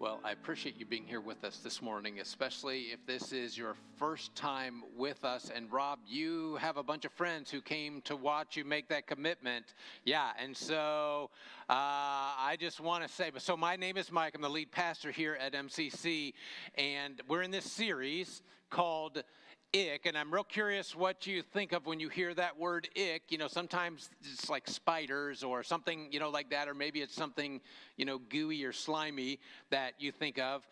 Well, I appreciate you being here with us this morning, especially if this is your first time with us. And Rob, you have a bunch of friends who came to watch you make that commitment. Yeah, and so I just want to say, so my name is Mike. I'm the lead pastor here at MCC, and we're in this series called Ick, and I'm real curious what you think of when you hear that word ick. You know, sometimes it's like spiders or something, like that, or maybe it's something, gooey or slimy that you think of.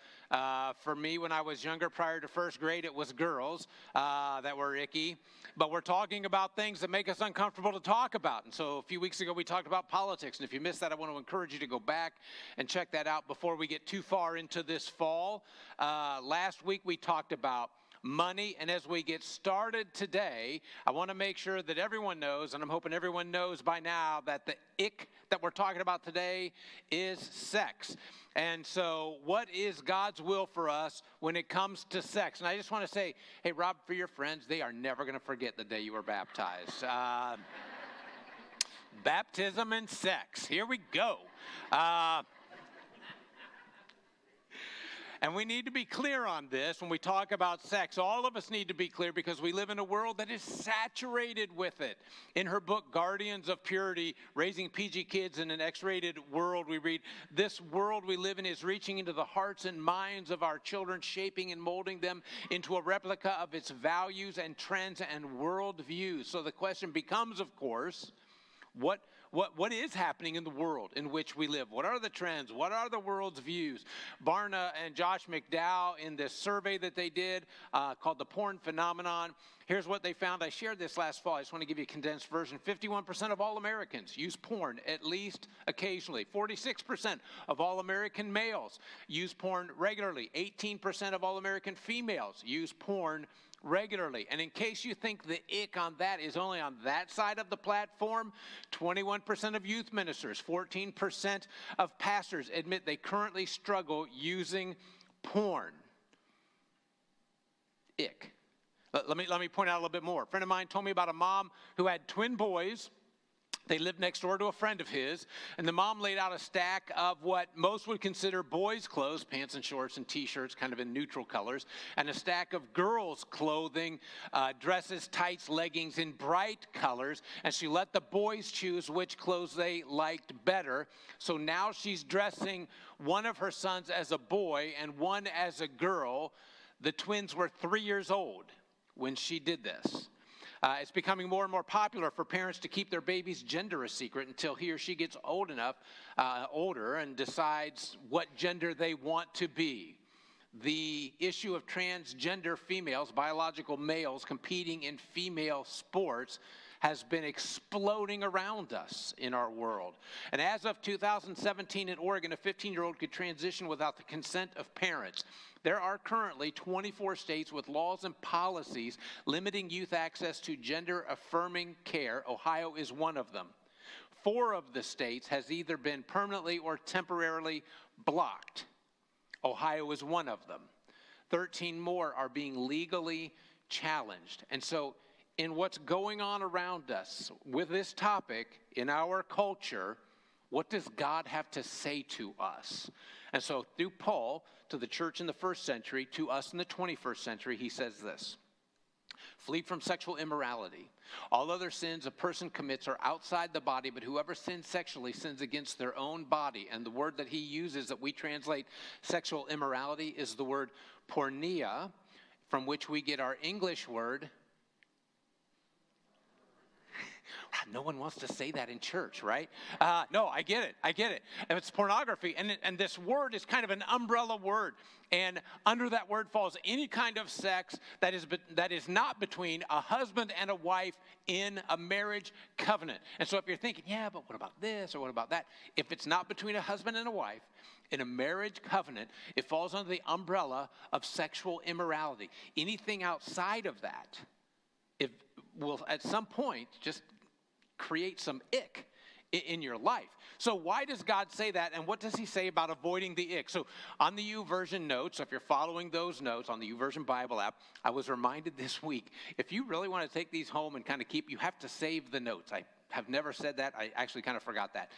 For me, when I was younger, prior to first grade, it was girls that were icky. But we're talking about things that make us uncomfortable to talk about. And so a few weeks ago, we talked about politics. And if you missed that, I want to encourage you to go back and check that out before we get too far into this fall. Last week, we talked about money, and as we get started today, I want to make sure that everyone knows, and I'm hoping everyone knows by now, that the ick that we're talking about today is sex. And so what is God's will for us when it comes to sex? And I just want to say, hey, Rob, for your friends, they are never going to forget the day you were baptized. Baptism and sex. Here we go. And we need to be clear on this when we talk about sex. All of us need to be clear because we live in a world that is saturated with it. In her book, Guardians of Purity, Raising PG Kids in an X-Rated World, we read, this world we live in is reaching into the hearts and minds of our children, shaping and molding them into a replica of its values and trends and worldviews. So the question becomes, of course, what is happening in the world in which we live? What are the trends? What are the world's views? Barna and Josh McDowell, in this survey that they did called The Porn Phenomenon, here's what they found. I shared this last fall. I just want to give you a condensed version. 51% of all Americans use porn at least occasionally. 46% of all American males use porn regularly. 18% of all American females use porn regularly. And in case you think the ick on that is only on that side of the platform, 21% of youth ministers, 14% of pastors admit they currently struggle using porn. Ick. Let me point out a little bit more. A friend of mine told me about a mom who had twin boys. They lived next door to a friend of his, and the mom laid out a stack of what most would consider boys' clothes, pants and shorts and T-shirts, kind of in neutral colors, and a stack of girls' clothing, dresses, tights, leggings in bright colors, and she let the boys choose which clothes they liked better. So now she's dressing one of her sons as a boy and one as a girl. The twins were 3 years old when she did this. It's becoming more and more popular for parents to keep their baby's gender a secret until he or she gets older and decides what gender they want to be. The issue of transgender females, biological males competing in female sports, has been exploding around us in our world. And as of 2017 in Oregon, a 15-year-old could transition without the consent of parents. There are currently 24 states with laws and policies limiting youth access to gender-affirming care. Ohio is one of them. 4 of the states has either been permanently or temporarily blocked. Ohio is one of them. 13 more are being legally challenged. And so in what's going on around us with this topic in our culture, what does God have to say to us? And so through Paul to the church in the first century, to us in the 21st century, he says this: flee from sexual immorality. All other sins a person commits are outside the body, but whoever sins sexually sins against their own body. And the word that he uses that we translate sexual immorality is the word porneia, from which we get our English word. No one wants to say that in church, right? No, I get it. And it's pornography. And this word is kind of an umbrella word. And under that word falls any kind of sex that is not between a husband and a wife in a marriage covenant. And so if you're thinking, yeah, but what about this or what about that? If it's not between a husband and a wife in a marriage covenant, it falls under the umbrella of sexual immorality. Anything outside of that, will at some point just create some ick in your life. So why does God say that, and what does he say about avoiding the ick? So on the YouVersion notes, if you're following those notes on the YouVersion Bible app, I was reminded this week, if you really want to take these home and kind of keep, you have to save the notes. I have never said that. I actually kind of forgot that.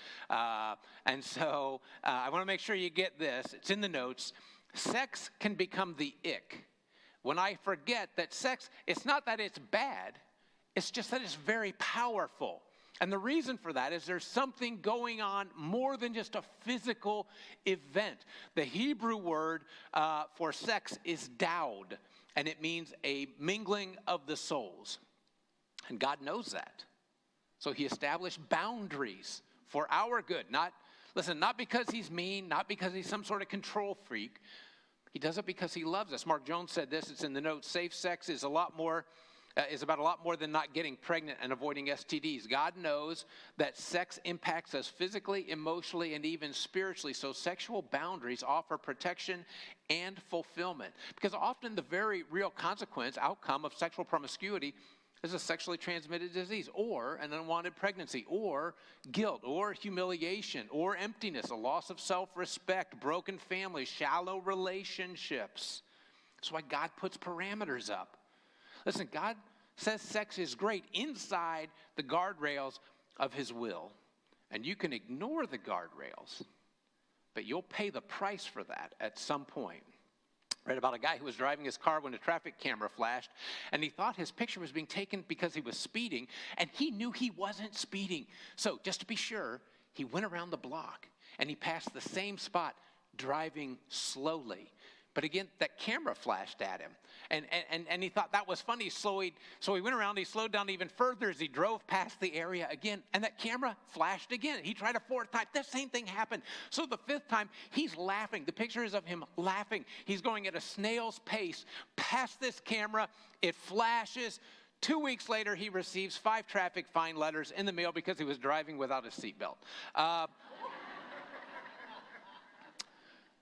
And so I want to make sure you get this. It's in the notes. Sex can become the ick when I forget that sex, it's not that it's bad, it's just that it's very powerful. And the reason for that is there's something going on more than just a physical event. The Hebrew word for sex is dowd, and it means a mingling of the souls. And God knows that. So he established boundaries for our good. Not because he's mean, not because he's some sort of control freak. He does it because he loves us. Mark Jones said this, it's in the notes, safe sex is about a lot more than not getting pregnant and avoiding STDs. God knows that sex impacts us physically, emotionally, and even spiritually. So sexual boundaries offer protection and fulfillment. Because often the very real outcome of sexual promiscuity is a sexually transmitted disease, or an unwanted pregnancy, or guilt, or humiliation, or emptiness, a loss of self-respect, broken families, shallow relationships. That's why God puts parameters up. Listen, God says sex is great inside the guardrails of his will. And you can ignore the guardrails, but you'll pay the price for that at some point. I read about a guy who was driving his car when a traffic camera flashed, and he thought his picture was being taken because he was speeding, and he knew he wasn't speeding. So just to be sure, he went around the block, and he passed the same spot driving slowly. But again, that camera flashed at him, and he thought that was funny. So he went around, he slowed down even further as he drove past the area again, and that camera flashed again. He tried a fourth time. The same thing happened. So the fifth time, he's laughing. The picture is of him laughing. He's going at a snail's pace past this camera. It flashes. 2 weeks later, he receives 5 traffic fine letters in the mail because he was driving without a seatbelt.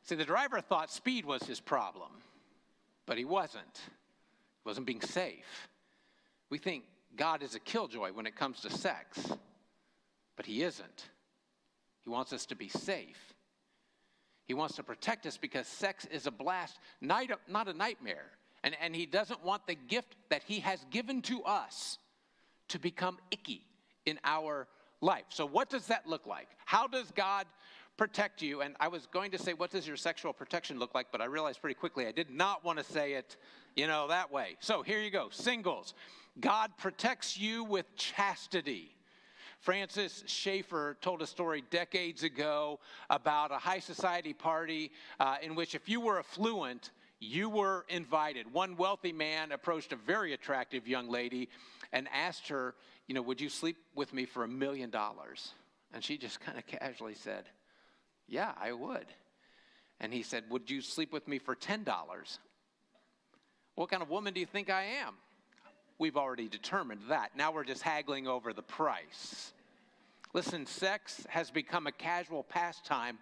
See, the driver thought speed was his problem, but he wasn't. He wasn't being safe. We think God is a killjoy when it comes to sex, but he isn't. He wants us to be safe. He wants to protect us because sex is a blast, not a nightmare. And he doesn't want the gift that he has given to us to become icky in our life. So what does that look like? How does God protect you? And I was going to say, what does your sexual protection look like? But I realized pretty quickly I did not want to say it, that way. So here you go. Singles. God protects you with chastity. Francis Schaeffer told a story decades ago about a high society party in which if you were affluent, you were invited. One wealthy man approached a very attractive young lady and asked her, would you sleep with me for $1 million? And she just kind of casually said, yeah, I would. And he said, would you sleep with me for $10? What kind of woman do you think I am? We've already determined that. Now we're just haggling over the price. Listen, sex has become a casual pastime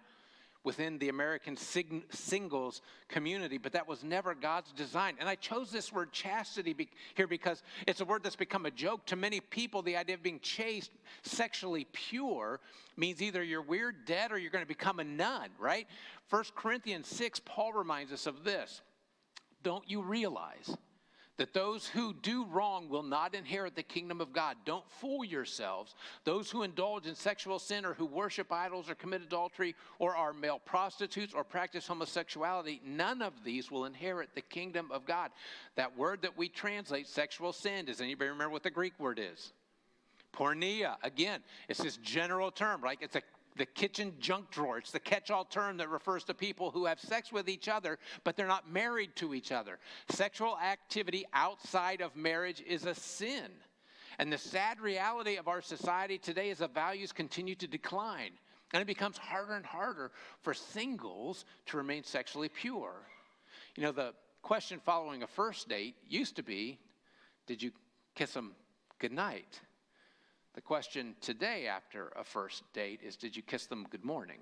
within the American singles community, but that was never God's design. And I chose this word chastity here because it's a word that's become a joke. To many people, the idea of being chaste, sexually pure, means either you're weird, dead, or you're going to become a nun, right? 1 Corinthians 6, Paul reminds us of this. Don't you realize that those who do wrong will not inherit the kingdom of God? Don't fool yourselves. Those who indulge in sexual sin or who worship idols or commit adultery or are male prostitutes or practice homosexuality, none of these will inherit the kingdom of God. That word that we translate sexual sin, does anybody remember what the Greek word is? Porneia. Again, it's this general term, right? It's the kitchen junk drawer. It's the catch-all term that refers to people who have sex with each other, but they're not married to each other. Sexual activity outside of marriage is a sin. And the sad reality of our society today is that values continue to decline. And it becomes harder and harder for singles to remain sexually pure. The question following a first date used to be, did you kiss them goodnight? The question today after a first date is, did you kiss them good morning?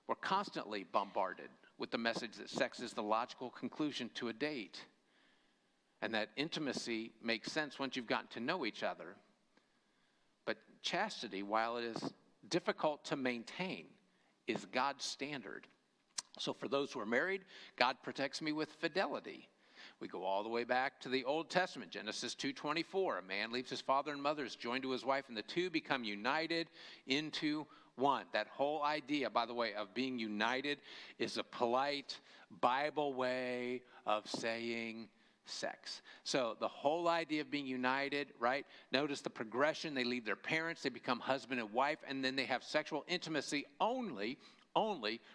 We're constantly bombarded with the message that sex is the logical conclusion to a date, and that intimacy makes sense once you've gotten to know each other. But chastity, while it is difficult to maintain, is God's standard. So for those who are married, God protects me with fidelity, We go all the way back to the Old Testament, Genesis 2:24. A man leaves his father and mother, is joined to his wife, and the two become united into one. That whole idea, by the way, of being united is a polite Bible way of saying sex. So the whole idea of being united, right? Notice the progression. They leave their parents, they become husband and wife, and then they have sexual intimacy only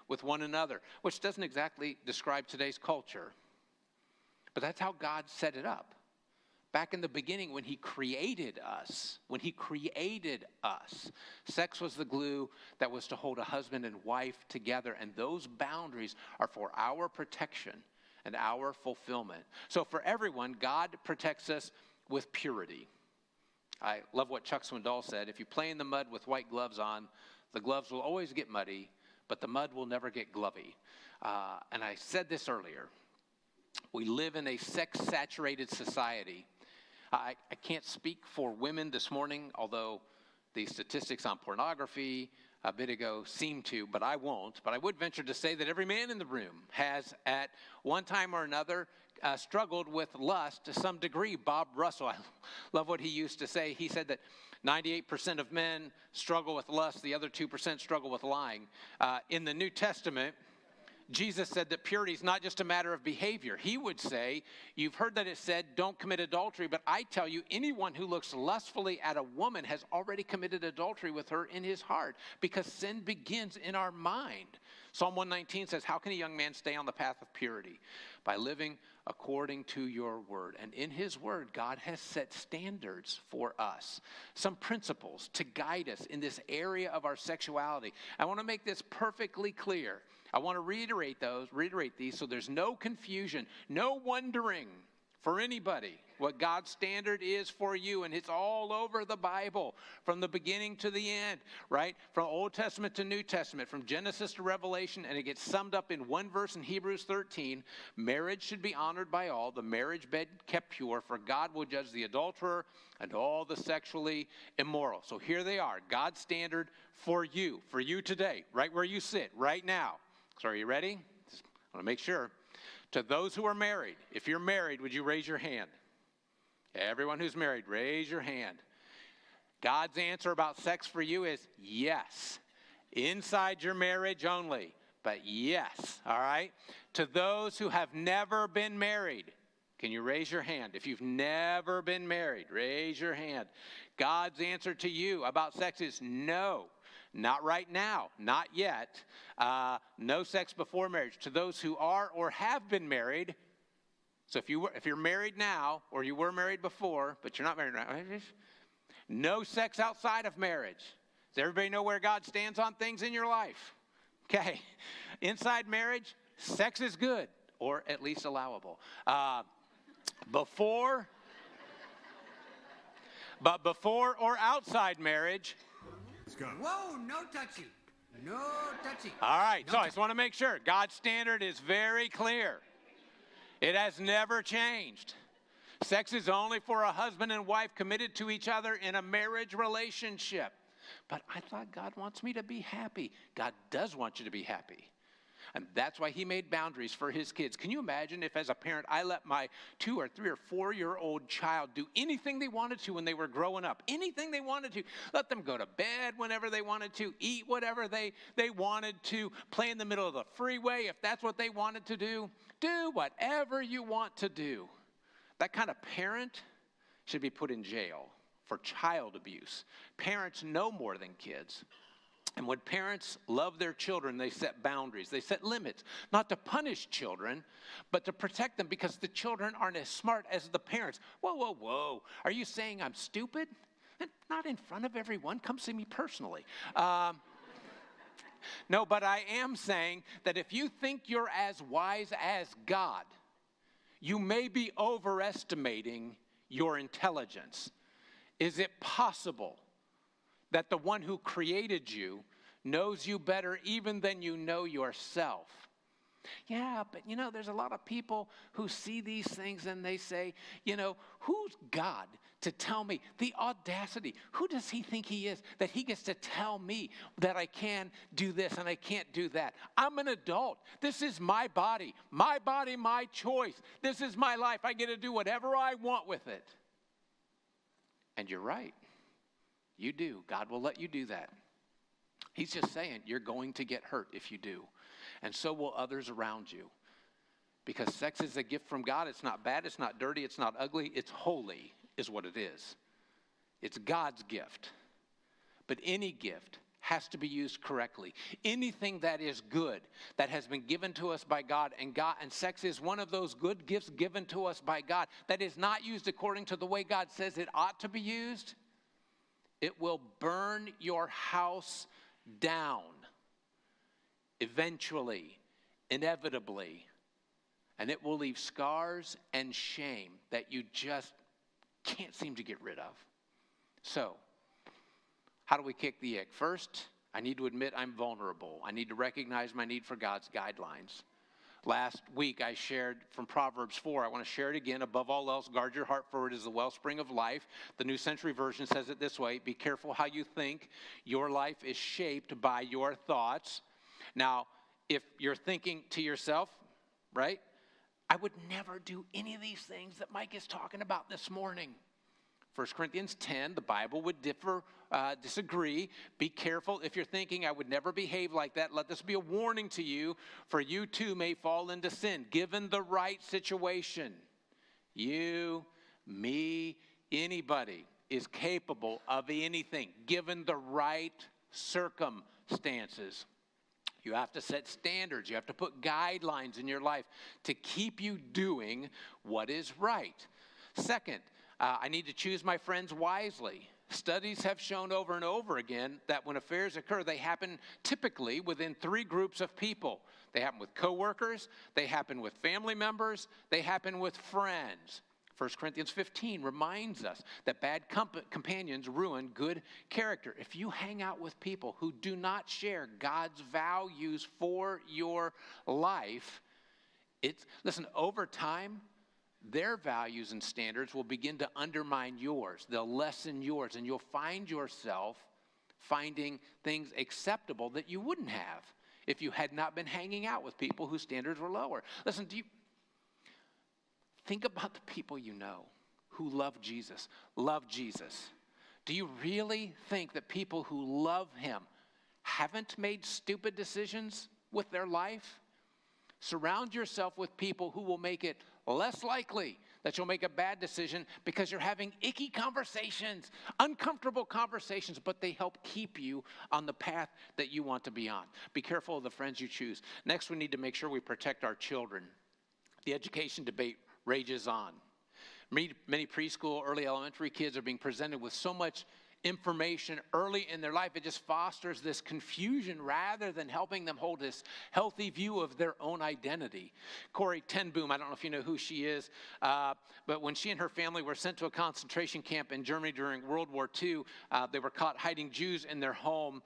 with one another, which doesn't exactly describe today's culture. But that's how God set it up. Back in the beginning, when he created us, sex was the glue that was to hold a husband and wife together, and those boundaries are for our protection and our fulfillment. So for everyone, God protects us with purity. I love what Chuck Swindoll said. If you play in the mud with white gloves on, the gloves will always get muddy, but the mud will never get glovey. And I said this earlier. We live in a sex-saturated society. I can't speak for women this morning, although the statistics on pornography a bit ago seem to, but I won't. But I would venture to say that every man in the room has, at one time or another, struggled with lust to some degree. Bob Russell, I love what he used to say. He said that 98% of men struggle with lust, the other 2% struggle with lying. In the New Testament, Jesus said that purity is not just a matter of behavior. He would say, you've heard that it said, don't commit adultery, but I tell you, anyone who looks lustfully at a woman has already committed adultery with her in his heart, because sin begins in our mind. Psalm 119 says, how can a young man stay on the path of purity? By living according to your word. And in his word, God has set standards for us, some principles to guide us in this area of our sexuality. I want to make this perfectly clear. I want to reiterate these so there's no confusion, no wondering for anybody what God's standard is for you. And it's all over the Bible from the beginning to the end, right? From Old Testament to New Testament, from Genesis to Revelation, and it gets summed up in one verse in Hebrews 13. Marriage should be honored by all, the marriage bed kept pure, for God will judge the adulterer and all the sexually immoral. So here they are, God's standard for you today, right where you sit, right now. So are you ready? Just want to make sure. To those who are married, if you're married, would you raise your hand? Everyone who's married, raise your hand. God's answer about sex for you is yes. Inside your marriage only, but yes, all right? To those who have never been married, can you raise your hand? If you've never been married, raise your hand. God's answer to you about sex is no. Not right now, not yet. No sex before marriage. To those who are or have been married, so if you're married now, or you were married before, but you're not married now, no sex outside of marriage. Does everybody know where God stands on things in your life? Okay. Inside marriage, sex is good, or at least allowable. Before or outside marriage, Whoa, no touching. No touching. all right, so I just want to make sure. God's standard is very clear. It has never changed. Sex is only for a husband and wife committed to each other in a marriage relationship. But I thought God wants me to be happy. God does want you to be happy. And that's why he made boundaries for his kids. Can you imagine if, as a parent, I let my 2 or 3 or 4-year-old child do anything they wanted to when they were growing up? Anything they wanted to. Let them go to bed whenever they wanted to, eat whatever they wanted to, play in the middle of the freeway if that's what they wanted to do. Do whatever you want to do. That kind of parent should be put in jail for child abuse. Parents know more than kids. And when parents love their children, they set boundaries. They set limits, not to punish children, but to protect them, because the children aren't as smart as the parents. Whoa, whoa, whoa. Are you saying I'm stupid? Not in front of everyone. Come see me personally. No, but I am saying that if you think you're as wise as God, you may be overestimating your intelligence. Is it possible that the one who created you knows you better even than you know yourself? Yeah, but there's a lot of people who see these things and they say, who's God to tell me? The audacity. Who does he think he is that he gets to tell me that I can do this and I can't do that? I'm an adult. This is my body, my choice. This is my life. I get to do whatever I want with it. And you're right. You do. God will let you do that. He's just saying you're going to get hurt if you do. And so will others around you. Because sex is a gift from God. It's not bad. It's not dirty. It's not ugly. It's holy is what it is. It's God's gift. But any gift has to be used correctly. Anything that is good, that has been given to us by God, and sex is one of those good gifts given to us by God, that is not used according to the way God says it ought to be used, it will burn your house down. Eventually, inevitably, and it will leave scars and shame that you just can't seem to get rid of. So, how do we kick the ick? First, I need to admit I'm vulnerable. I need to recognize my need for God's guidelines. Last week, I shared from Proverbs 4. I want to share it again. Above all else, guard your heart, for it is the wellspring of life. The New Century Version says it this way: be careful how you think. Your life is shaped by your thoughts. Now, if you're thinking to yourself, right, I would never do any of these things that Mike is talking about this morning. 1 Corinthians 10, the Bible would disagree. Be careful if you're thinking, I would never behave like that. Let this be a warning to you, for you too may fall into sin, given the right situation. You, me, anybody is capable of anything, given the right circumstances. You have to set standards. You have to put guidelines in your life to keep you doing what is right. Second, I need to choose my friends wisely. Studies have shown over and over again that when affairs occur, they happen typically within 3 groups of people. They happen with coworkers, they happen with family members, they happen with friends. 1 Corinthians 15 reminds us that bad companions ruin good character. If you hang out with people who do not share God's values for your life, listen, over time, their values and standards will begin to undermine yours. They'll lessen yours, and you'll find yourself finding things acceptable that you wouldn't have if you had not been hanging out with people whose standards were lower. Listen, think about the people you know who love Jesus. Do you really think that people who love him haven't made stupid decisions with their life? Surround yourself with people who will make it less likely that you'll make a bad decision because you're having icky conversations, uncomfortable conversations, but they help keep you on the path that you want to be on. Be careful of the friends you choose. Next, we need to make sure we protect our children. The education debate rages on. Many preschool, early elementary kids are being presented with so much information early in their life. It just fosters this confusion rather than helping them hold this healthy view of their own identity. Corrie ten Boom, I don't know if you know who she is, but when she and her family were sent to a concentration camp in Germany during World War II, they were caught hiding Jews in their home.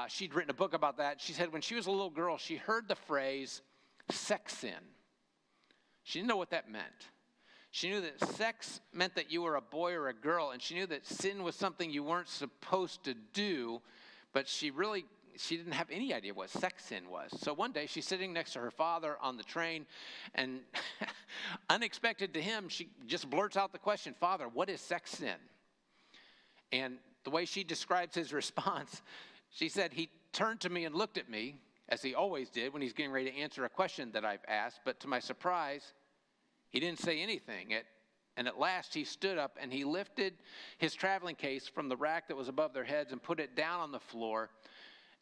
She'd written a book about that. She said when she was a little girl, she heard the phrase sex sin. She didn't know what that meant. She knew that sex meant that you were a boy or a girl, and she knew that sin was something you weren't supposed to do, but she didn't have any idea what sex sin was. So one day, she's sitting next to her father on the train, and unexpected to him, she just blurts out the question, "Father, what is sex sin?" And the way she describes his response, she said, "He turned to me and looked at me, as he always did when he's getting ready to answer a question that I've asked, but to my surprise, he didn't say anything. And at last he stood up and he lifted his traveling case from the rack that was above their heads and put it down on the floor.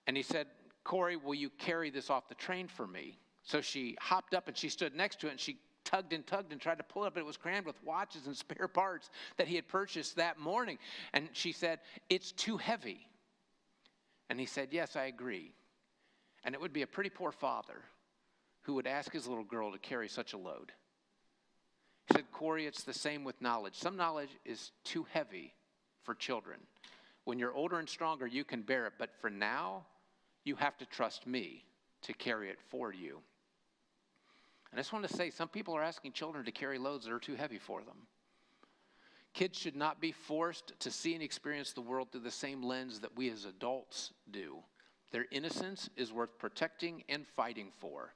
And he said, 'Corrie, will you carry this off the train for me?' So she hopped up and she stood next to it and she tugged and tried to pull it up, but it was crammed with watches and spare parts that he had purchased that morning. And she said, 'It's too heavy.' And he said, 'Yes, I agree.' And it would be a pretty poor father who would ask his little girl to carry such a load. He said, 'Corrie, it's the same with knowledge. Some knowledge is too heavy for children. When you're older and stronger, you can bear it. But for now, you have to trust me to carry it for you.' And I just want to say, some people are asking children to carry loads that are too heavy for them. Kids should not be forced to see and experience the world through the same lens that we as adults do. Their innocence is worth protecting and fighting for.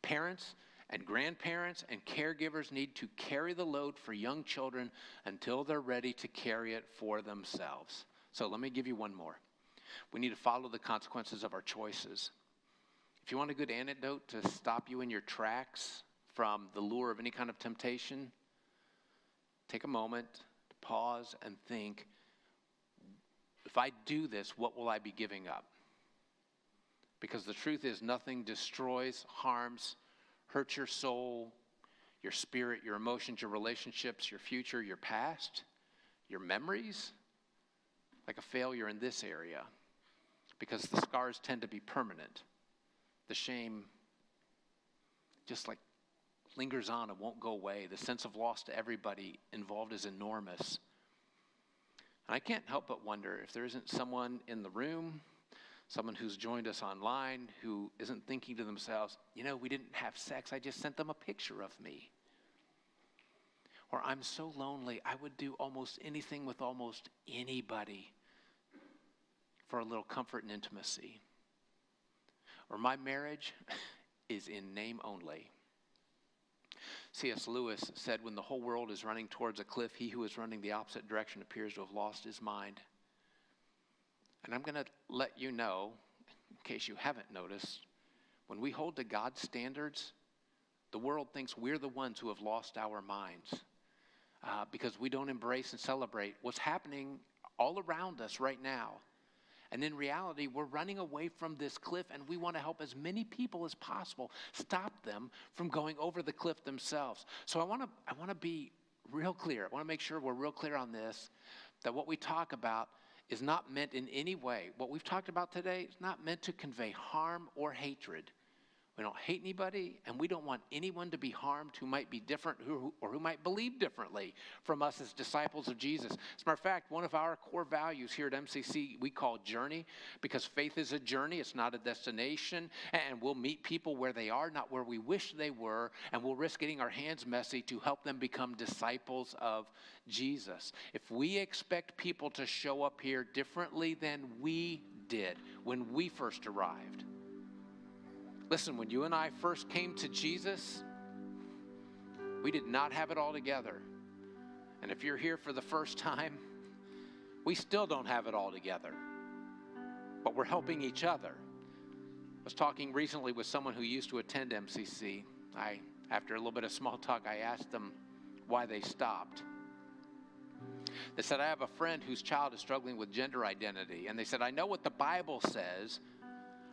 Parents and grandparents and caregivers need to carry the load for young children until they're ready to carry it for themselves. So let me give you one more. We need to follow the consequences of our choices. If you want a good antidote to stop you in your tracks from the lure of any kind of temptation, take a moment to pause and think, if I do this, what will I be giving up? Because the truth is, nothing destroys, harms, hurts your soul, your spirit, your emotions, your relationships, your future, your past, your memories, like a failure in this area. Because the scars tend to be permanent. The shame just like lingers on and won't go away. The sense of loss to everybody involved is enormous. And I can't help but wonder if there isn't someone in the room, someone who's joined us online, who isn't thinking to themselves, you know, we didn't have sex, I just sent them a picture of me. Or I'm so lonely, I would do almost anything with almost anybody for a little comfort and intimacy. Or my marriage is in name only. C.S. Lewis said, when the whole world is running towards a cliff, he who is running the opposite direction appears to have lost his mind. And I'm going to let you know, in case you haven't noticed, when we hold to God's standards, the world thinks we're the ones who have lost our minds because we don't embrace and celebrate what's happening all around us right now. And in reality, we're running away from this cliff, and we want to help as many people as possible stop them from going over the cliff themselves. So I want to be real clear. I want to make sure we're real clear on this, that what we talk about is not meant in any way. What we've talked about today is not meant to convey harm or hatred. We don't hate anybody, and we don't want anyone to be harmed who might be different or who might believe differently from us as disciples of Jesus. As a matter of fact, one of our core values here at MCC we call journey, because faith is a journey, it's not a destination, and we'll meet people where they are, not where we wish they were, and we'll risk getting our hands messy to help them become disciples of Jesus. If we expect people to show up here differently than we did when we first arrived, listen, when you and I first came to Jesus, we did not have it all together. And if you're here for the first time, we still don't have it all together. But we're helping each other. I was talking recently with someone who used to attend MCC. After a little bit of small talk, I asked them why they stopped. They said, I have a friend whose child is struggling with gender identity. And they said, I know what the Bible says,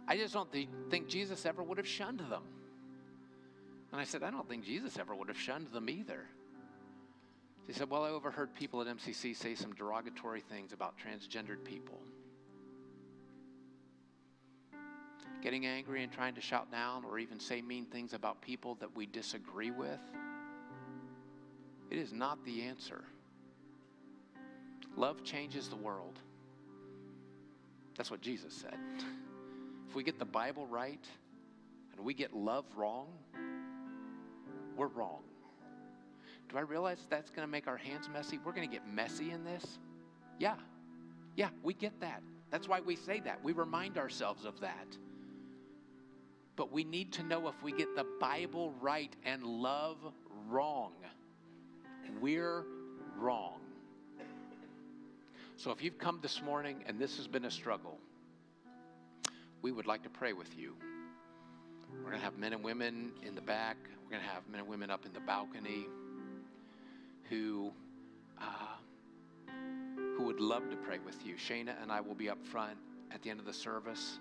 I just don't think Jesus ever would have shunned them. And I said, I don't think Jesus ever would have shunned them either. He said, well, I overheard people at MCC say some derogatory things about transgendered people. Getting angry and trying to shout down or even say mean things about people that we disagree with, it is not the answer. Love changes the world. That's what Jesus said. If we get the Bible right and we get love wrong, we're wrong. Do I realize that's going to make our hands messy? We're going to get messy in this? Yeah, we get that. That's why we say that. We remind ourselves of that. But we need to know if we get the Bible right and love wrong, we're wrong. So if you've come this morning and this has been a struggle, we would like to pray with you. We're going to have men and women in the back. We're going to have men and women up in the balcony who would love to pray with you. Shayna and I will be up front at the end of the service.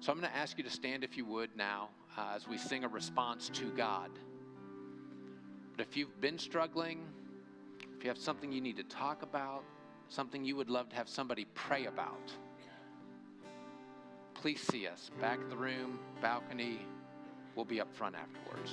So I'm going to ask you to stand, if you would, now as we sing a response to God. But if you've been struggling, if you have something you need to talk about, something you would love to have somebody pray about, please see us back of the room, balcony. We'll be up front afterwards.